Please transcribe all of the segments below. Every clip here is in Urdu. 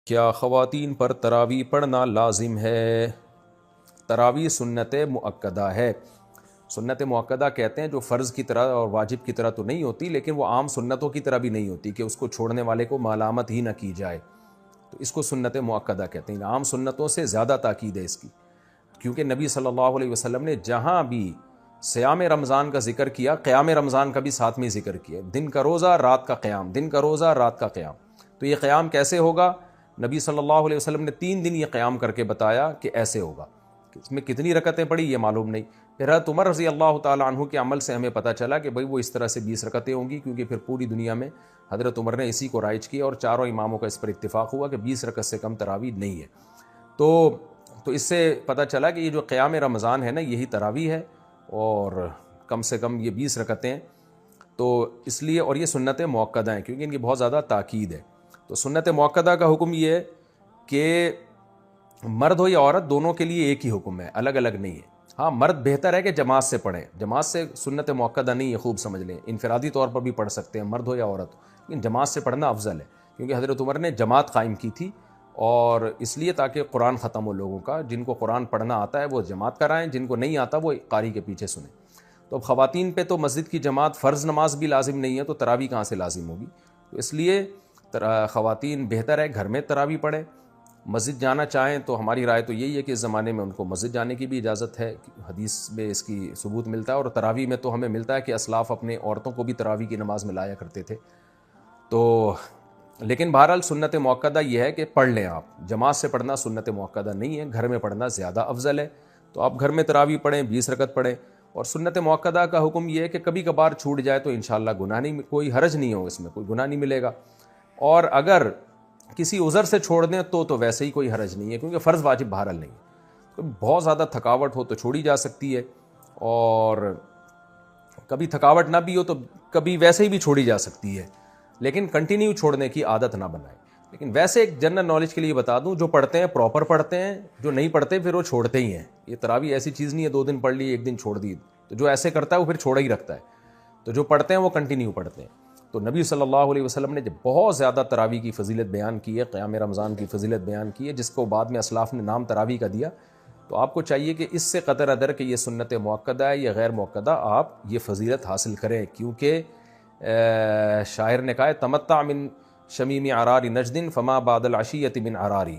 کیا خواتین پر تراویح پڑھنا لازم ہے؟ تراویح سنت مؤکدہ ہے۔ سنت مؤکدہ کہتے ہیں جو فرض کی طرح اور واجب کی طرح تو نہیں ہوتی، لیکن وہ عام سنتوں کی طرح بھی نہیں ہوتی کہ اس کو چھوڑنے والے کو ملامت ہی نہ کی جائے، تو اس کو سنت مؤکدہ کہتے ہیں۔ عام سنتوں سے زیادہ تاکید ہے اس کی، کیونکہ نبی صلی اللہ علیہ وسلم نے جہاں بھی صیام رمضان کا ذکر کیا، قیام رمضان کا بھی ساتھ میں ذکر کیا، دن کا روزہ رات کا قیام، دن کا روزہ رات کا قیام۔ تو یہ قیام کیسے ہوگا؟ نبی صلی اللہ علیہ وسلم نے 3 دن یہ قیام کر کے بتایا کہ ایسے ہوگا۔ اس میں کتنی رکعتیں پڑھی یہ معلوم نہیں۔ پھر حضرت عمر رضی اللہ تعالیٰ عنہ کے عمل سے ہمیں پتہ چلا کہ بھئی وہ اس طرح سے 20 رکعتیں ہوں گی، کیونکہ پھر پوری دنیا میں حضرت عمر نے اسی کو رائج کیا اور چاروں اماموں کا اس پر اتفاق ہوا کہ 20 رکعت سے کم تراویح نہیں ہے۔ تو اس سے پتہ چلا کہ یہ جو قیام رمضان ہے نا، یہی تراویح ہے، اور کم سے کم یہ 20 رکعتیں ہیں۔ تو اس لیے، اور یہ سنت مؤکدہ ہیں کیونکہ ان کی بہت زیادہ تاکید ہے۔ تو سنت مؤکدہ کا حکم یہ ہے کہ مرد ہو یا عورت دونوں کے لیے ایک ہی حکم ہے، الگ الگ نہیں ہے۔ ہاں، مرد بہتر ہے کہ جماعت سے پڑھیں، جماعت سے سنت مؤکدہ نہیں ہے، خوب سمجھ لیں، انفرادی طور پر بھی پڑھ سکتے ہیں مرد ہو یا عورت ہو، لیکن جماعت سے پڑھنا افضل ہے، کیونکہ حضرت عمر نے جماعت قائم کی تھی، اور اس لیے تاکہ قرآن ختم ہو لوگوں کا۔ جن کو قرآن پڑھنا آتا ہے وہ جماعت کرائیں، جن کو نہیں آتا وہ قاری کے پیچھے سنیں۔ تو اب خواتین پہ تو مسجد کی جماعت فرض نماز بھی لازم نہیں ہے، تو تراویح کہاں سے لازم ہوگی؟ تو اس لیے خواتین بہتر ہے گھر میں تراویح پڑھیں۔ مسجد جانا چاہیں تو ہماری رائے تو یہی ہے کہ اس زمانے میں ان کو مسجد جانے کی بھی اجازت ہے، حدیث میں اس کی ثبوت ملتا ہے، اور تراویح میں تو ہمیں ملتا ہے کہ اسلاف اپنے عورتوں کو بھی تراویح کی نماز میں لایا کرتے تھے۔ تو لیکن بہرحال سنت مؤکدہ یہ ہے کہ پڑھ لیں آپ، جماعت سے پڑھنا سنت مؤکدہ نہیں ہے، گھر میں پڑھنا زیادہ افضل ہے۔ تو آپ گھر میں تراویح پڑھیں، 20 رکعت پڑھیں۔ اور سنت مؤکدہ کا حکم یہ ہے کہ کبھی کبھار چھوٹ جائے تو انشاءاللہ گناہ نہیں، کوئی حرج نہیں ہو، اس میں کوئی گناہ نہیں ملے گا۔ اور اگر کسی عذر سے چھوڑ دیں تو ویسے ہی کوئی حرج نہیں ہے، کیونکہ فرض واجب بہرحال نہیں ہے۔ تو بہت زیادہ تھکاوٹ ہو تو چھوڑی جا سکتی ہے، اور کبھی تھکاوٹ نہ بھی ہو تو کبھی ویسے ہی بھی چھوڑی جا سکتی ہے، لیکن کنٹینیو چھوڑنے کی عادت نہ بنائیں۔ لیکن ویسے ایک جنرل نالج کے لیے بتا دوں، جو پڑھتے ہیں پراپر پڑھتے ہیں، جو نہیں پڑھتے پھر وہ چھوڑتے ہی ہیں۔ یہ تراویح ایسی چیز نہیں ہے 2 دن پڑھ لی 1 دن چھوڑ دی، تو جو ایسے کرتا ہے وہ پھر چھوڑا ہی رکھتا ہے۔ تو جو پڑھتے ہیں وہ کنٹینیو پڑھتے ہیں۔ تو نبی صلی اللہ علیہ وسلم نے جب بہت زیادہ تراویح کی فضیلت بیان کی ہے، قیام رمضان کی فضیلت بیان کی ہے، جس کو بعد میں اسلاف نے نام تراویح کا دیا، تو آپ کو چاہیے کہ اس سے قطر ادر کہ یہ سنت مؤکدہ ہے یا غیر مؤکدہ، آپ یہ فضیلت حاصل کریں، کیونکہ شاعر نے کہا ہے تمتع من شمیم عرار نجد فما بعد العشیۃ من عراری،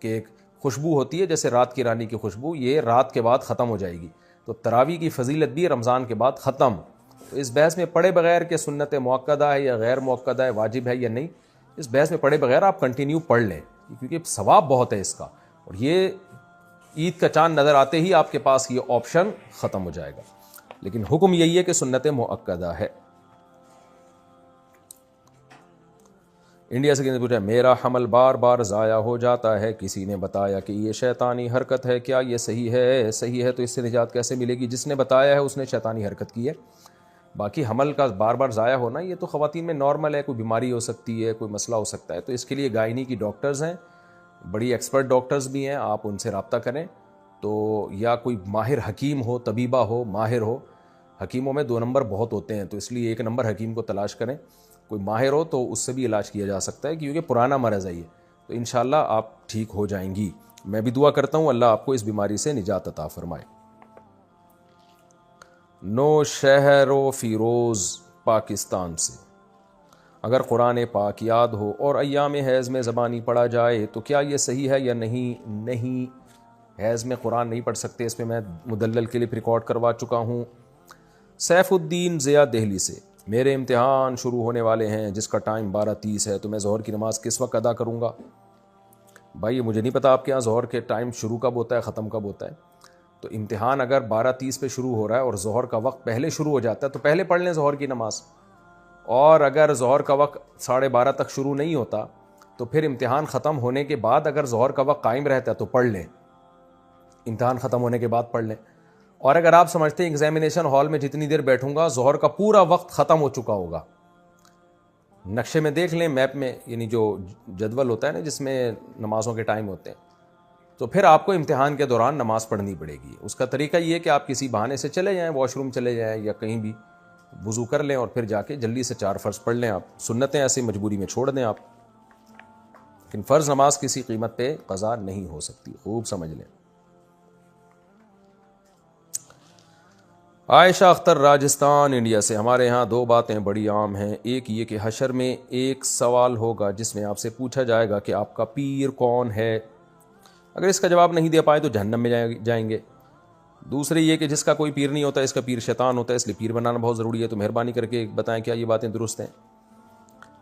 کہ ایک خوشبو ہوتی ہے جیسے رات کی رانی کی خوشبو، یہ رات کے بعد ختم ہو جائے گی۔ تو تراویح کی فضیلت بھی رمضان کے بعد ختم۔ تو اس بحث میں پڑھے بغیر کہ سنت مؤکدہ ہے یا غیر مؤکدہ ہے، واجب ہے یا نہیں، اس بحث میں پڑھے بغیر آپ کنٹینیو پڑھ لیں، کیونکہ ثواب بہت ہے اس کا، اور یہ عید کا چاند نظر آتے ہی آپ کے پاس یہ آپشن ختم ہو جائے گا۔ لیکن حکم یہی ہے کہ سنت مؤکدہ ہے۔ انڈیا سے پوچھا، میرا حمل بار بار ضائع ہو جاتا ہے، کسی نے بتایا کہ یہ شیطانی حرکت ہے، کیا یہ صحیح ہے؟ صحیح ہے تو اس سے نجات کیسے ملے گی؟ جس نے بتایا ہے اس نے شیطانی حرکت کی ہے۔ باقی حمل کا بار بار ضائع ہونا یہ تو خواتین میں نارمل ہے، کوئی بیماری ہو سکتی ہے، کوئی مسئلہ ہو سکتا ہے، تو اس کے لیے گائنی کی ڈاکٹرز ہیں، بڑی ایکسپرٹ ڈاکٹرز بھی ہیں، آپ ان سے رابطہ کریں۔ تو یا کوئی ماہر حکیم ہو، طبیبہ ہو، ماہر ہو، حکیموں میں 2 نمبر بہت ہوتے ہیں، تو اس لیے 1 نمبر حکیم کو تلاش کریں، کوئی ماہر ہو تو اس سے بھی علاج کیا جا سکتا ہے، کیونکہ پرانا مرض ہے یہ، تو انشاءاللہ آپ ٹھیک ہو جائیں گی۔ میں بھی دعا کرتا ہوں اللہ آپ کو اس بیماری سے نجات عطا فرمائے۔ نو شہر و فیروز پاکستان سے، اگر قرآن پاک یاد ہو اور ایام حیض میں زبانی پڑھا جائے تو کیا یہ صحیح ہے یا نہیں؟ نہیں، حیض میں قرآن نہیں پڑھ سکتے، اس میں میں مدلل کلپ ریکارڈ کروا چکا ہوں۔ سیف الدین ضیاء دہلی سے، میرے امتحان شروع ہونے والے ہیں جس کا ٹائم 12:30 ہے، تو میں ظہر کی نماز کس وقت ادا کروں گا؟ بھائی مجھے نہیں پتا آپ کے یہاں ظہر کے ٹائم شروع کب ہوتا ہے ختم کب ہوتا ہے، تو امتحان اگر 12:30 پہ شروع ہو رہا ہے اور ظہر کا وقت پہلے شروع ہو جاتا ہے تو پہلے پڑھ لیں ظہر کی نماز، اور اگر ظہر کا وقت 12:30 تک شروع نہیں ہوتا تو پھر امتحان ختم ہونے کے بعد اگر ظہر کا وقت قائم رہتا ہے تو پڑھ لیں، امتحان ختم ہونے کے بعد پڑھ لیں۔ اور اگر آپ سمجھتے ہیں ایگزامینیشن ہال میں جتنی دیر بیٹھوں گا ظہر کا پورا وقت ختم ہو چکا ہوگا، نقشے میں دیکھ لیں، میپ میں، یعنی جو جدول ہوتا ہے نا جس میں نمازوں کے ٹائم ہوتے ہیں، تو پھر آپ کو امتحان کے دوران نماز پڑھنی پڑے گی۔ اس کا طریقہ یہ ہے کہ آپ کسی بہانے سے چلے جائیں، واش روم چلے جائیں یا کہیں بھی وضو کر لیں، اور پھر جا کے جلدی سے 4 فرض پڑھ لیں۔ آپ سنتیں ایسے مجبوری میں چھوڑ دیں آپ، لیکن فرض نماز کسی قیمت پہ قضا نہیں ہو سکتی. خوب سمجھ لیں. عائشہ اختر راجستھان انڈیا سے. ہمارے ہاں دو باتیں بڑی عام ہیں. ایک یہ کہ حشر میں ایک سوال ہوگا جس میں آپ سے پوچھا جائے گا کہ آپ کا پیر کون ہے. اگر اس کا جواب نہیں دے پائے تو جہنم میں جائیں گے. دوسری یہ کہ جس کا کوئی پیر نہیں ہوتا اس کا پیر شیطان ہوتا ہے, اس لیے پیر بنانا بہت ضروری ہے. تو مہربانی کر کے بتائیں کیا یہ باتیں درست ہیں.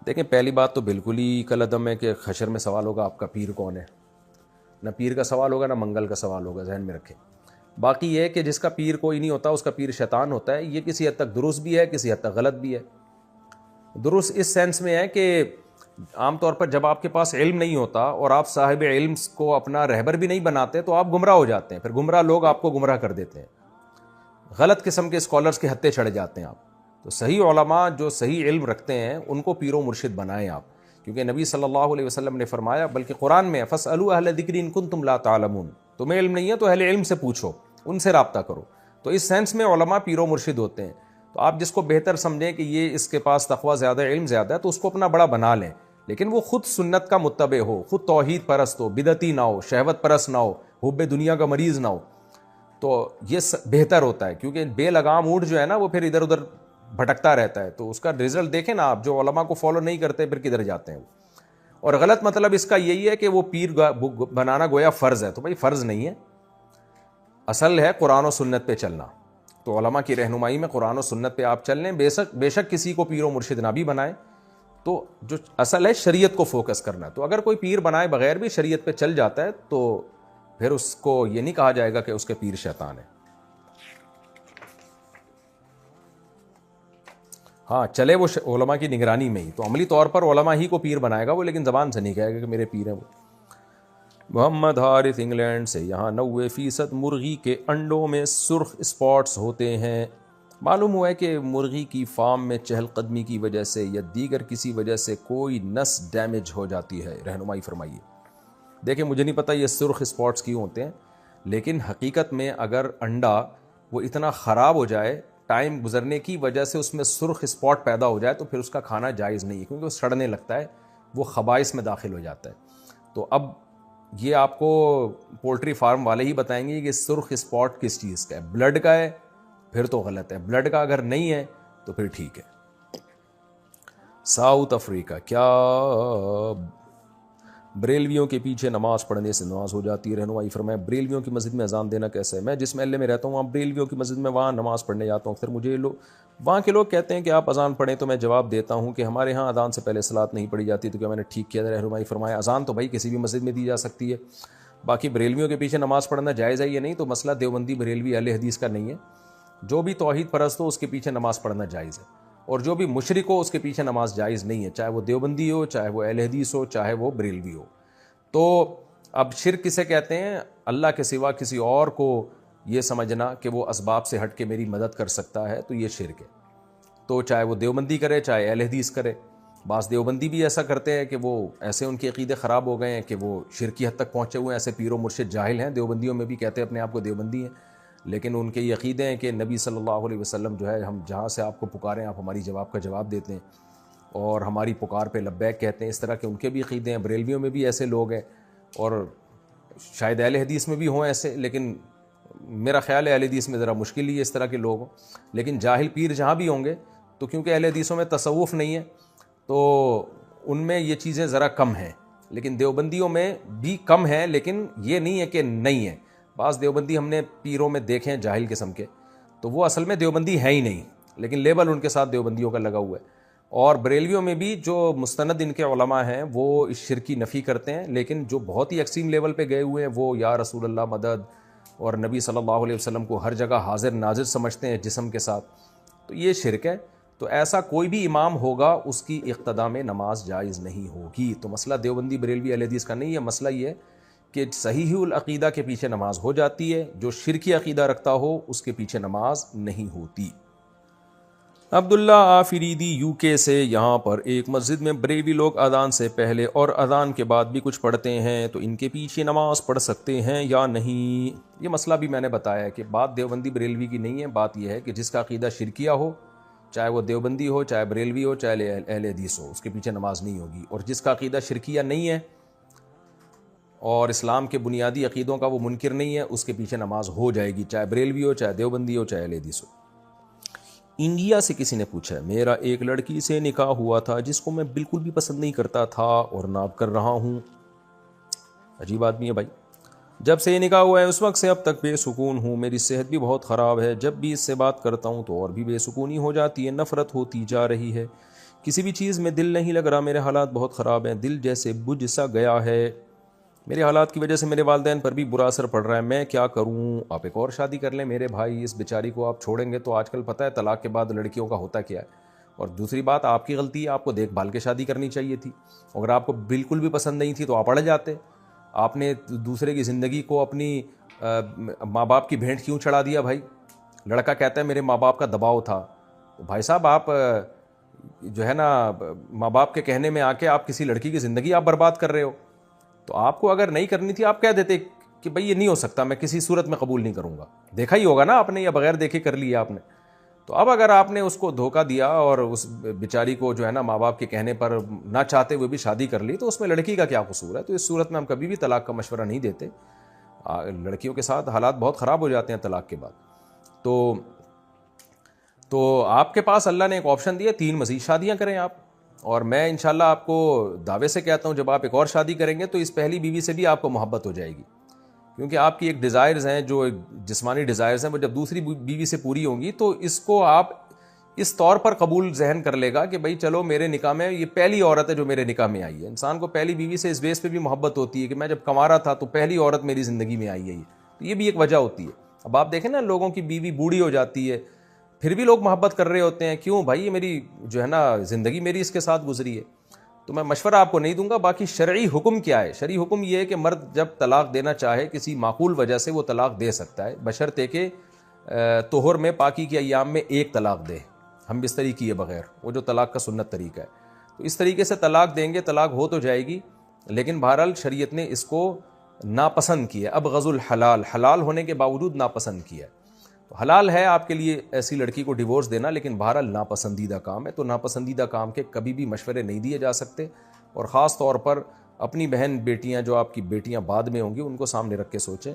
دیکھیں, پہلی بات تو بالکل ہی کالعدم ہے کہ حشر میں سوال ہوگا آپ کا پیر کون ہے. نہ پیر کا سوال ہوگا نہ منگل کا سوال ہوگا, ذہن میں رکھیں. باقی یہ کہ جس کا پیر کوئی نہیں ہوتا اس کا پیر شیطان ہوتا ہے, یہ کسی حد تک درست بھی ہے, کسی حد تک غلط بھی ہے. درست اس سینس میں ہے کہ عام طور پر جب آپ کے پاس علم نہیں ہوتا اور آپ صاحب علم کو اپنا رہبر بھی نہیں بناتے تو آپ گمراہ ہو جاتے ہیں. پھر گمراہ لوگ آپ کو گمراہ کر دیتے ہیں, غلط قسم کے اسکالرز کے ہتھے چڑھ جاتے ہیں آپ. تو صحیح علماء جو صحیح علم رکھتے ہیں ان کو پیر و مرشد بنائیں آپ, کیونکہ نبی صلی اللہ علیہ وسلم نے فرمایا, بلکہ قرآن میں فاسألوا اہل الذکر ان کنتم لا تعلمون, تمہیں علم نہیں ہے تو اہل علم سے پوچھو, ان سے رابطہ کرو. تو اس سینس میں علماء پیر و مرشد ہوتے ہیں. تو آپ جس کو بہتر سمجھیں کہ یہ اس کے پاس تقویٰ زیادہ, علم زیادہ ہے, تو اس کو اپنا بڑا بنا لیں, لیکن وہ خود سنت کا متبع ہو, خود توحید پرست ہو, بدعتی نہ ہو, شہوت پرست نہ ہو, حب دنیا کا مریض نہ ہو. تو یہ بہتر ہوتا ہے, کیونکہ بے لگام اونٹ جو ہے نا وہ پھر ادھر ادھر بھٹکتا رہتا ہے. تو اس کا رزلٹ دیکھیں نا آپ, جو علماء کو فالو نہیں کرتے پھر کدھر جاتے ہیں وہ. اور غلط مطلب اس کا یہی ہے کہ وہ پیر بنانا گویا فرض ہے. تو بھائی فرض نہیں ہے, اصل ہے قرآن و سنت پہ چلنا. تو علماء کی رہنمائی میں قرآن و سنت پہ آپ چل لیں, بے شک کسی کو پیر و مرشد نہ بھی بنائیں. تو جو اصل ہے شریعت کو فوکس کرنا. تو اگر کوئی پیر بنائے بغیر بھی شریعت پہ چل جاتا ہے تو پھر اس کو یہ نہیں کہا جائے گا کہ اس کے پیر شیطان ہے. ہاں چلے وہ علماء کی نگرانی میں ہی, تو عملی طور پر علماء ہی کو پیر بنائے گا وہ, لیکن زبان سے نہیں کہے گا کہ میرے پیر ہیں وہ. محمد حارث انگلینڈ سے. یہاں 90% مرغی کے انڈوں میں سرخ اسپاٹس ہوتے ہیں. معلوم ہوا ہے کہ مرغی کی فارم میں چہل قدمی کی وجہ سے یا دیگر کسی وجہ سے کوئی نس ڈیمیج ہو جاتی ہے, رہنمائی فرمائیے. دیکھیں مجھے نہیں پتہ یہ سرخ اسپاٹس کیوں ہوتے ہیں, لیکن حقیقت میں اگر انڈا وہ اتنا خراب ہو جائے, ٹائم گزرنے کی وجہ سے اس میں سرخ اسپاٹ پیدا ہو جائے, تو پھر اس کا کھانا جائز نہیں ہے, کیونکہ وہ سڑنے لگتا ہے, وہ خبائث میں داخل ہو جاتا ہے. تو اب یہ آپ کو پولٹری فارم والے ہی بتائیں گے کہ سرخ اسپاٹ کس چیز کا ہے. بلڈ کا ہے پھر تو غلط ہے, بلڈ کا اگر نہیں ہے تو پھر ٹھیک ہے. South Africa. کیا بریلویوں کے پیچھے نماز پڑھنے سے نماز ہو جاتی ہے؟ رہنمائی فرمائے. بریلویوں کی مسجد میں اذان دینا کیسے ہے؟ میں جس محلے میں رہتا ہوں وہاں بریلویوں کی مسجد میں وہاں نماز پڑھنے جاتا ہوں. پھر مجھے وہاں کے لوگ کہتے ہیں کہ آپ اذان پڑھیں, تو میں جواب دیتا ہوں کہ ہمارے ہاں اذان سے پہلے صلاۃ نہیں پڑھی جاتی. تو کیا میں نے ٹھیک کیا؟ رہنمائی فرمایا. اذان تو بھائی کسی بھی مسجد میں دی جا سکتی ہے. باقی بریلویوں کے پیچھے نماز پڑھنا جائز ہے یا نہیں, تو مسئلہ دیوبندی بریلوی اہل حدیث کا نہیں ہے. جو بھی توحید پرست ہو اس کے پیچھے نماز پڑھنا جائز ہے, اور جو بھی مشرک ہو اس کے پیچھے نماز جائز نہیں ہے, چاہے وہ دیوبندی ہو, چاہے وہ اہل حدیث ہو, چاہے وہ بریلوی ہو. تو اب شرک کسے کہتے ہیں؟ اللہ کے سوا کسی اور کو یہ سمجھنا کہ وہ اسباب سے ہٹ کے میری مدد کر سکتا ہے, تو یہ شرک ہے. تو چاہے وہ دیوبندی کرے چاہے اہل حدیث کرے. بعض دیوبندی بھی ایسا کرتے ہیں کہ وہ ایسے ان کے عقیدے خراب ہو گئے ہیں کہ وہ شرکی حد تک پہنچے ہوئے ہیں. ایسے پیر و مرشد جاہل ہیں دیوبندیوں میں بھی, کہتے ہیں اپنے آپ کو دیوبندی ہیں, لیکن ان کے یہ عقیدے ہیں کہ نبی صلی اللہ علیہ وسلم جو ہے, ہم جہاں سے آپ کو پکاریں آپ ہماری جواب کا جواب دیتے ہیں اور ہماری پکار پہ لبیک کہتے ہیں. اس طرح کے ان کے بھی عقیدے ہیں. بریلویوں میں بھی ایسے لوگ ہیں, اور شاید اہل حدیث میں بھی ہوں ایسے, لیکن میرا خیال ہے اہل حدیث میں ذرا مشکل ہی ہے اس طرح کے لوگ. لیکن جاہل پیر جہاں بھی ہوں گے, تو کیونکہ اہل حدیثوں میں تصوف نہیں ہے تو ان میں یہ چیزیں ذرا کم ہیں, لیکن دیوبندیوں میں بھی کم ہیں, لیکن یہ نہیں ہے کہ نہیں ہے. بعض دیوبندی ہم نے پیروں میں دیکھے ہیں جاہل قسم کے, تو وہ اصل میں دیوبندی ہے ہی نہیں, لیکن لیبل ان کے ساتھ دیوبندیوں کا لگا ہوا ہے. اور بریلویوں میں بھی جو مستند ان کے علماء ہیں وہ اس شرک کی نفی کرتے ہیں, لیکن جو بہت ہی ایکسٹریم لیول پہ گئے ہوئے ہیں وہ یا رسول اللہ مدد اور نبی صلی اللہ علیہ وسلم کو ہر جگہ حاضر ناظر سمجھتے ہیں جسم کے ساتھ, تو یہ شرک ہے. تو ایسا کوئی بھی امام ہوگا اس کی اقتداء میں نماز جائز نہیں ہوگی. تو مسئلہ دیوبندی بریلوی اہل حدیث کا نہیں ہے, مسئلہ یہ ہے کہ صحیح العقیدہ کے پیچھے نماز ہو جاتی ہے, جو شرکی عقیدہ رکھتا ہو اس کے پیچھے نماز نہیں ہوتی. عبداللہ آفریدی یو کے سے. یہاں پر ایک مسجد میں بریلوی لوگ اذان سے پہلے اور اذان کے بعد بھی کچھ پڑھتے ہیں, تو ان کے پیچھے نماز پڑھ سکتے ہیں یا نہیں؟ یہ مسئلہ بھی میں نے بتایا ہے کہ بات دیوبندی بریلوی کی نہیں ہے. بات یہ ہے کہ جس کا عقیدہ شرکیہ ہو, چاہے وہ دیوبندی ہو چاہے بریلوی ہو چاہے اہل حدیث ہو, اس کے پیچھے نماز نہیں ہوگی. اور جس کا عقیدہ شرکیہ نہیں ہے اور اسلام کے بنیادی عقیدوں کا وہ منکر نہیں ہے، اس کے پیچھے نماز ہو جائے گی، چاہے بریلوی ہو، چاہے دیوبندی ہو، چاہے اہل حدیث ہو۔ انڈیا سے کسی نے پوچھا ہے، میرا ایک لڑکی سے نکاح ہوا تھا جس کو میں بالکل بھی پسند نہیں کرتا تھا اور نہ اب کر رہا ہوں۔ عجیب آدمی ہے بھائی۔ جب سے یہ نکاح ہوا ہے اس وقت سے اب تک بے سکون ہوں، میری صحت بھی بہت خراب ہے، جب بھی اس سے بات کرتا ہوں تو اور بھی بے سکونی ہو جاتی ہے، نفرت ہوتی جا رہی ہے، کسی بھی چیز میں دل نہیں لگ رہا، میرے حالات بہت خراب ہیں، دل جیسے بجھ سا گیا ہے، میرے حالات کی وجہ سے میرے والدین پر بھی برا اثر پڑ رہا ہے، میں کیا کروں؟ آپ ایک اور شادی کر لیں میرے بھائی، اس بیچاری کو آپ چھوڑیں گے تو آج کل پتہ ہے طلاق کے بعد لڑکیوں کا ہوتا کیا ہے۔ اور دوسری بات، آپ کی غلطی ہے، آپ کو دیکھ بھال کے شادی کرنی چاہیے تھی، اگر آپ کو بالکل بھی پسند نہیں تھی تو آپ اڑ جاتے، آپ نے دوسرے کی زندگی کو اپنی ماں باپ کی بھینٹ کیوں چڑھا دیا بھائی؟ لڑکا کہتا ہے میرے ماں باپ کا دباؤ تھا، بھائی صاحب آپ جو ہے نا ماں باپ کے کہنے میں آ کے آپ کسی لڑکی کی زندگی آپ برباد کر رہے ہو۔ تو آپ کو اگر نہیں کرنی تھی آپ کہہ دیتے کہ بھائی یہ نہیں ہو سکتا، میں کسی صورت میں قبول نہیں کروں گا، دیکھا ہی ہوگا نا آپ نے، یا بغیر دیکھے کر لیا آپ نے۔ تو اب اگر آپ نے اس کو دھوکہ دیا اور اس بیچاری کو جو ہے نا ماں باپ کے کہنے پر نہ چاہتے ہوئے بھی شادی کر لی، تو اس میں لڑکی کا کیا قصور ہے؟ تو اس صورت میں ہم کبھی بھی طلاق کا مشورہ نہیں دیتے، لڑکیوں کے ساتھ حالات بہت خراب ہو جاتے ہیں طلاق کے بعد۔ تو آپ کے پاس اللہ نے ایک آپشن دیا، 3 مزید شادیاں کریں آپ، اور میں انشاءاللہ آپ کو دعوے سے کہتا ہوں جب آپ ایک اور شادی کریں گے تو اس پہلی بیوی سے بھی آپ کو محبت ہو جائے گی، کیونکہ آپ کی ایک ڈیزائرز ہیں، جو جسمانی ڈیزائرز ہیں، وہ جب دوسری بیوی سے پوری ہوں گی تو اس کو آپ اس طور پر قبول ذہن کر لے گا کہ بھائی چلو میرے نکاح میں یہ پہلی عورت ہے جو میرے نکاح میں آئی ہے۔ انسان کو پہلی بیوی سے اس بیس پہ بھی محبت ہوتی ہے کہ میں جب کما رہا تھا تو پہلی عورت میری زندگی میں آئی ہے، تو یہ بھی ایک وجہ ہوتی ہے۔ اب آپ دیکھیں نا، لوگوں کی بیوی بوڑھی ہو جاتی ہے پھر بھی لوگ محبت کر رہے ہوتے ہیں، کیوں بھائی؟ یہ میری جو ہے نا زندگی میری اس کے ساتھ گزری ہے۔ تو میں مشورہ آپ کو نہیں دوں گا۔ باقی شرعی حکم کیا ہے؟ شرعی حکم یہ ہے کہ مرد جب طلاق دینا چاہے کسی معقول وجہ سے وہ طلاق دے سکتا ہے، بشرطے کہ طہر میں پاکی کے ایام میں 1 طلاق دے، ہم بستری کیے بغیر، وہ جو طلاق کا سنت طریقہ ہے۔ تو اس طریقے سے طلاق دیں گے، طلاق ہو تو جائے گی، لیکن بہرحال شریعت نے اس کو ناپسند کیا، اب غض الحلال، حلال ہونے کے باوجود ناپسند کیا ہے۔ تو حلال ہے آپ کے لیے ایسی لڑکی کو ڈیورس دینا، لیکن بہرحال ناپسندیدہ کام ہے، تو ناپسندیدہ کام کے کبھی بھی مشورے نہیں دیے جا سکتے، اور خاص طور پر اپنی بہن بیٹیاں جو آپ کی بیٹیاں بعد میں ہوں گی ان کو سامنے رکھ کے سوچیں